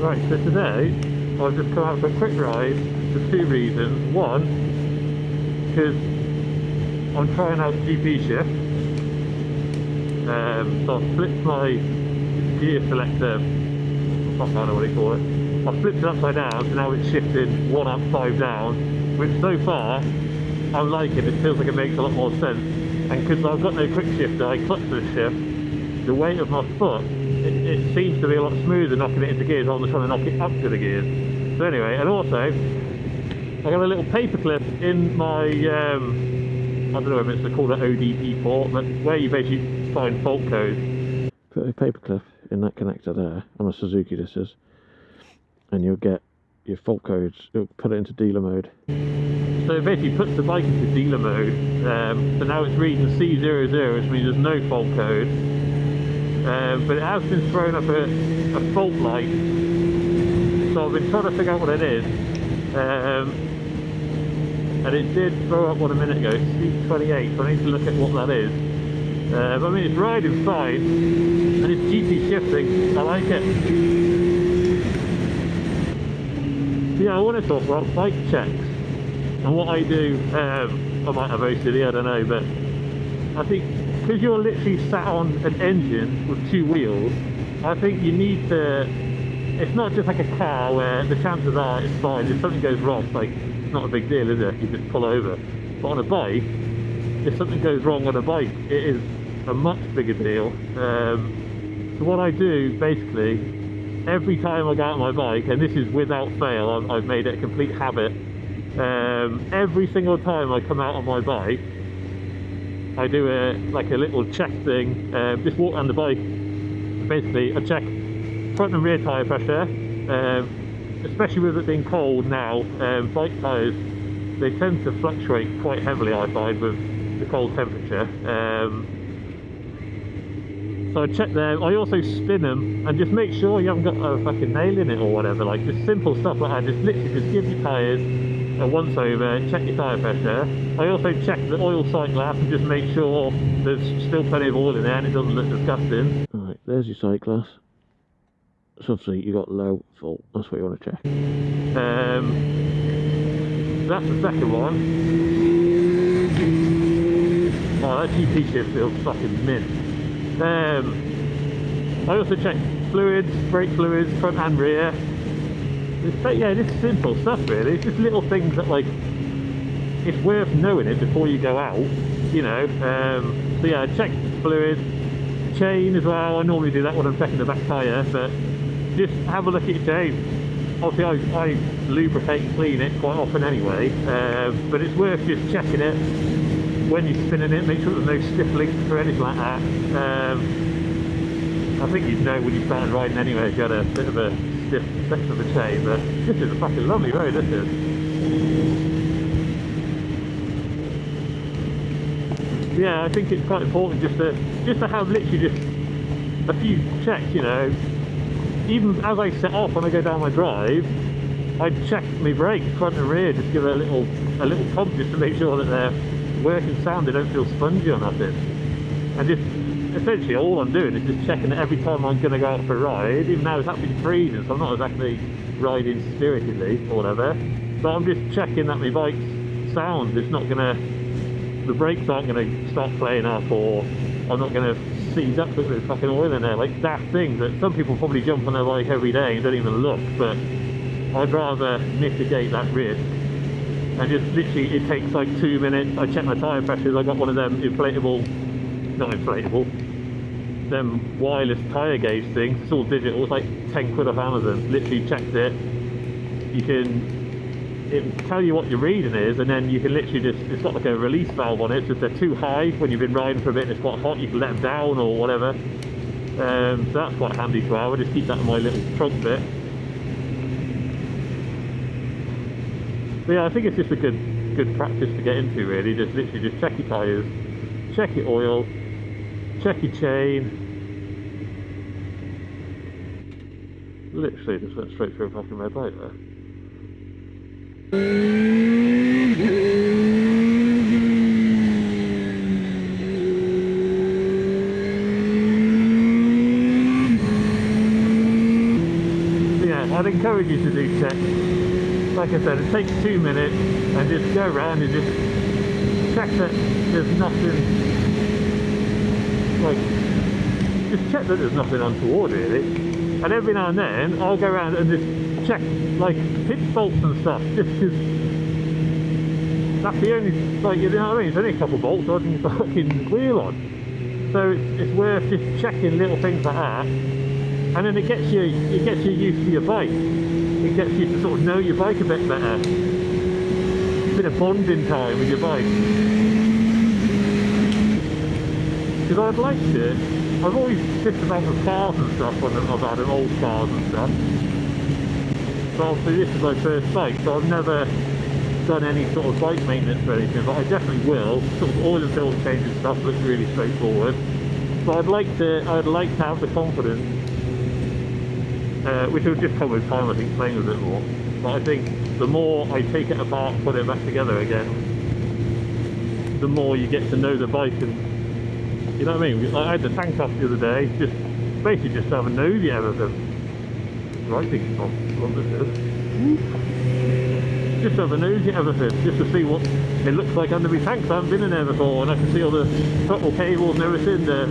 Right, so today I've just come out for a quick ride for two reasons. One, because I'm trying out GP shift. So I've flipped my gear selector, I don't know what you call it. I've flipped it upside down, so now it's shifting 1 up, 5 down, which so far I'm liking. It feels like it makes a lot more sense. And because I've got no quick shifter, I clutch this shift, the weight of my foot, it seems to be a lot smoother knocking it into gears rather than trying to knock it up to the gears. So anyway, and also, I got a little paper clip in my, I don't know if it's called an ODP port, but where you basically find fault codes. Put a paper clip in that connector there, on a Suzuki this is, and you'll get your fault codes, you'll put it into dealer mode. So it basically puts the bike into dealer mode, so now it's reading C00, which means there's no fault code. But it has been thrown up a fault light, so I've been trying to figure out what it is, and it did throw up one a minute ago, C28, so I need to look at what that is. But I mean, it's riding fine, and it's GP shifting, I like it. So yeah, I want to talk about bike checks, and what I do. I might have OCD, I don't know, but I think because you're literally sat on an engine with two wheels, I think you need to, it's not just like a car where the chances are it's fine, if something goes wrong, it's like, it's not a big deal, is it? You just pull over. But on a bike, if something goes wrong on a bike, it is a much bigger deal. So what I do, basically, every time I go out on my bike, and this is without fail, I've made it a complete habit, every single time I come out on my bike, I do like a little check thing, just walk around the bike. Basically, I check front and rear tyre pressure, especially with it being cold now. Bike tyres, they tend to fluctuate quite heavily, I find, with the cold temperature. So I check them. I also spin them and just make sure you haven't got a fucking nail in it or whatever. Like just simple stuff like that. Just literally just give your tyres a once over, check your tyre pressure. I also check the oil sight glass and just make sure there's still plenty of oil in there and it doesn't look disgusting. Alright, there's your sight glass. So obviously you got low, full, that's what you want to check. That's the second one. Oh, that GP shift feels fucking mint. I also check fluids, brake fluids, front and rear. Yeah, just simple stuff really. It's just little things that like, it's worth knowing it before you go out, you know. So yeah, check fluid, chain as well. I normally do that when I'm checking the back tyre, but just have a look at your chain. Obviously I lubricate and clean it quite often anyway, but it's worth just checking it when you're spinning it, make sure there's no stiff links or anything like that. I think you'd know when you started riding anyway if you had a bit of a stiff section of the chain, but this is a fucking lovely road, this is. Yeah, I think it's quite important just to have literally just a few checks, you know. Even as I set off when I go down my drive, I check my brakes front and rear, just give it a little pump just to make sure that they're working sound, they don't feel spongy or nothing. And just essentially all I'm doing is just checking it every time I'm going to go out for a ride, even now it's absolutely freezing, so I'm not exactly riding spiritedly or whatever, but I'm just checking that my bike's sound. It's not going to, the brakes aren't going to start playing up, or I'm not going to seize up with fucking oil in there, like that thing that some people probably jump on their bike every day and don't even look, but I'd rather mitigate that risk. And just literally, it takes like 2 minutes. I check my tyre pressures. I got one of them them wireless tyre gauge things. It's all digital. It's like 10 quid off Amazon. Literally checked it. It will tell you what your reading is, and then you can literally just, it's got like a release valve on it, so if they're too high when you've been riding for a bit and it's quite hot, you can let them down or whatever. So that's quite handy to have. I just keep that in my little trunk bit. But yeah, I think it's just a good practice to get into really. Just literally just check your tyres, check your oil, check your chain. Literally just went straight through a fucking red light there. I'd encourage you to do checks. Like I said, it takes 2 minutes and just go around and just check that there's nothing, like, just check that there's nothing untoward really. And every now and then I'll go around and just check like pitch bolts and stuff, just because that's the only, like, you know what I mean, it's only a couple of bolts I can fucking wheel on. So it's worth just checking little things like that, and then it gets you used to your bike. It gets you to sort of know your bike a bit better. A bit of bonding time with your bike. Because I'd like to, I've always pissed about the cars and stuff when I've had old cars and stuff. But obviously this is my first bike, so I've never done any sort of bike maintenance or anything, but I definitely will. Sort of oil and filter change and stuff looks really straightforward. But I'd like to have the confidence, which will just come with time, I think, playing with it more. But I think the more I take it apart and put it back together again, the more you get to know the bike, and you know what I mean? I had the tank off the other day, just basically just to have a nosy at everything. Right, I think it's on this. Just have a nosy at everything, just to see what it looks like under my tanks. I haven't been in there before, and I can see all the throttle cables and everything. I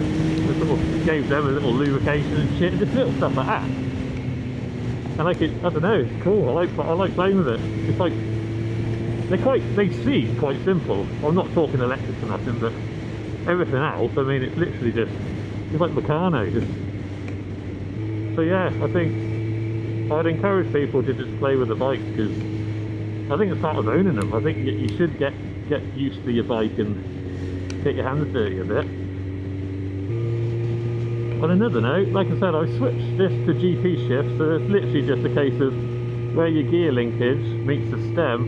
sort of gave them a little lubrication and shit, just little stuff like that. And like it, I don't know, it's cool. I like playing with it. It's like they seem quite simple. I'm not talking electrics or nothing, but everything else, I mean, it's literally just, it's like Meccano. So yeah, I think I'd encourage people to just play with the bikes, because I think it's part of owning them. I think you should get used to your bike and get your hands dirty a bit. On another note, like I said, I switched this to GP shift, so it's literally just a case of where your gear linkage meets the stem,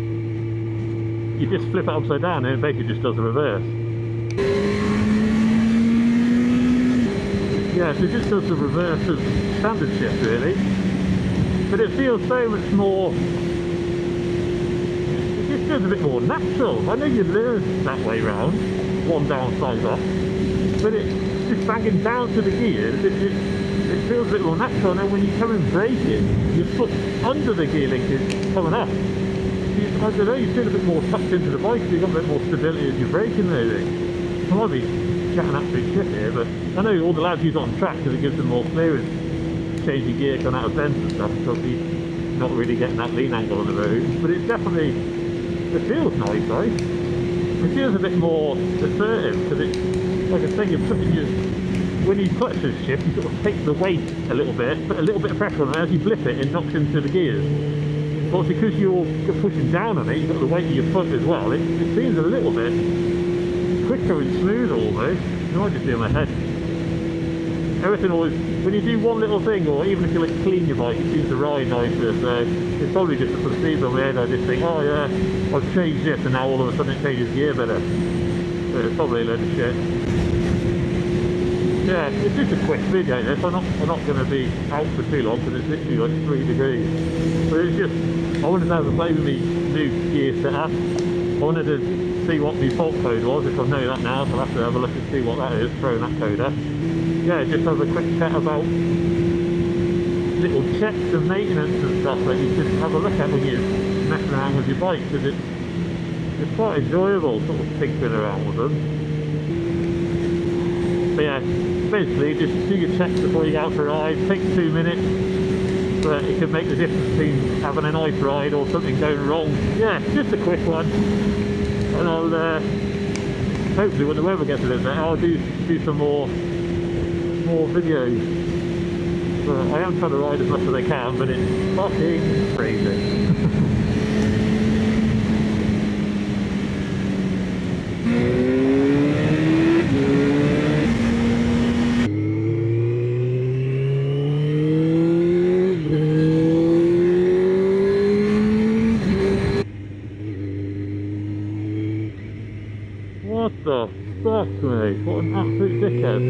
you just flip it upside down and it basically just does a reverse. Yeah, so it just does the reverse of standard shift really. But it feels so much more, it just feels a bit more natural. I know you learn that way round, one down, side up, but it's just banging down to the gears, it feels a bit more natural. And then when you come in braking, your foot under the gear link is coming up. I don't know, you feel a bit more tucked into the bike, so you've got a bit more stability as you're braking maybe. I might be chatting absolute shit here, but I know all the lads use it on track because it gives them more clearance. Changing gear, going out of bends and stuff, because you're not really getting that lean angle on the road. But it's definitely, it feels nice, right? It feels a bit more assertive, because it's, like I say, you're putting your, when you clutch this shift, you sort of take the weight a little bit, put a little bit of pressure on it, as you flip it, it knocks into the gears. But because you're pushing down on it, you've got the weight of your foot as well, it seems a little bit quicker and smoother almost. It might just be in my head. Everything always, when you do one little thing, or even if you like clean your bike, it seems to ride nicer. So it's probably just a placebo in my head. I just think, oh yeah, I've changed this, and now all of a sudden it changes gear better. So it's probably a load of shit. Yeah, it's just a quick video this. I'm not going to be out for too long, because it's literally like 3 degrees. But it's just, I wanted to have a play with me new gear setup. I wanted to see what my fault code was, if I know that now, so I'll have to have a look and see what that is, throw that code up. Yeah, just have a quick chat about little checks of maintenance and stuff that you can have a look at when you're messing around with your bike, because it's quite enjoyable sort of tinkering around with them. But yeah, basically just do your checks before you go out for a ride. It takes 2 minutes, but it could make the difference between having a nice ride or something going wrong. Yeah, just a quick one. And I'll hopefully when the weather gets a little better, I'll do some more videos. But I am trying to ride as much as I can, but it's fucking crazy. What the fuck, mate? What an absolute dickhead.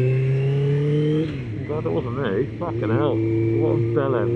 I'm glad it wasn't me. Fucking hell. What a bellend.